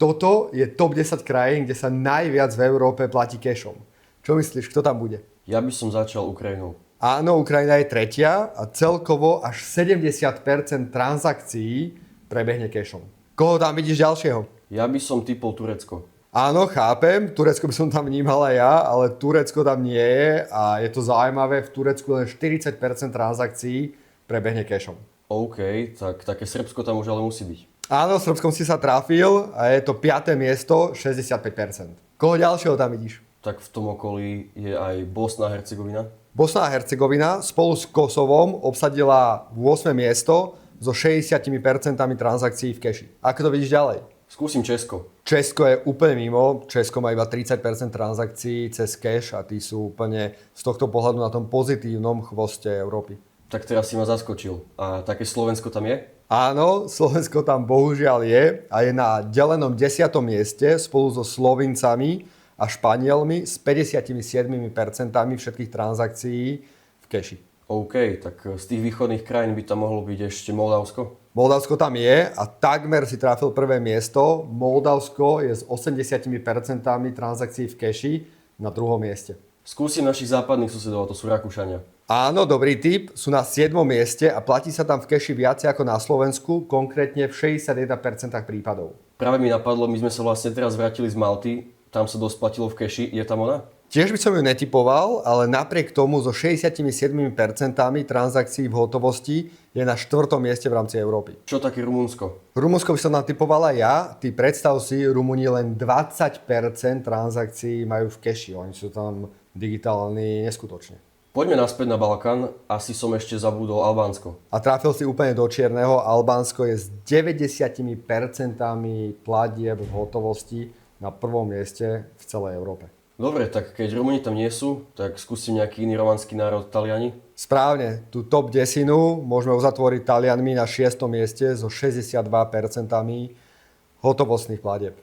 toto je top 10 krajín, kde sa najviac v Európe platí cashom. Čo myslíš, kto tam bude? Ja by som začal Ukrajinou. Áno, Ukrajina je tretia a celkovo až 70% transakcií prebehne cashom. Koho tam vidíš ďalšieho? Ja by som typol Turecko. Áno, chápem, Turecko by som tam vnímal aj ja, ale Turecko tam nie je a je to zaujímavé, v Turecku len 40% transakcií prebehne cashom. OK, tak také Srbsko tam už ale musí byť. Áno, Srbskom si sa trafil a je to 5. miesto, 65%. Koho ďalšieho tam vidíš? Tak v tom okolí je aj Bosna a Hercegovina. Bosna a Hercegovina spolu s Kosovom obsadila 8. miesto so 60% transakcií v keši. Ako to vidíš ďalej? Skúsim Česko. Česko je úplne mimo. Česko má iba 30% transakcií cez cash a tí sú úplne z tohto pohľadu na tom pozitívnom chvoste Európy. Tak teraz si ma zaskočil. A také Slovensko tam je? Áno, Slovensko tam bohužiaľ je a je na delenom 10. mieste spolu so Slovincami a Španielmi s 57% všetkých transakcií v keši. OK, tak z tých východných krajín by tam mohlo byť ešte Moldavsko? Moldavsko tam je a takmer si trafil prvé miesto. Moldavsko je s 80% transakcií v keši na druhom mieste. Skúsim našich západných susedov, a to sú Rakúšania. Áno, dobrý tip. Sú na 7. mieste a platí sa tam v keši viacej ako na Slovensku, konkrétne v 61% prípadov. Práve mi napadlo, my sme sa vlastne teraz vrátili z Malty, tam sa dosť platilo v keši, je tam ona? Tiež by som ju netypoval, ale napriek tomu so 67% transakcií v hotovosti je na 4. mieste v rámci Európy. Čo také Rumunsko? Rumunsko by som natypoval aj ja. Ty predstav si, Rumúni len 20% transakcií majú v keši. Oni sú tam digitálni neskutočne. Poďme naspäť na Balkán, asi som ešte zabudol Albánsko. A trafil si úplne do čierneho. Albánsko je s 90% platieb v hotovosti na prvom mieste v celej Európe. Dobre, tak keď Rumúni tam nie sú, tak skúsim nejaký iný románský národ, Taliani. Správne, tú top 10 môžeme uzatvoriť Talianmi na 6. mieste so 62% hotovostných platieb.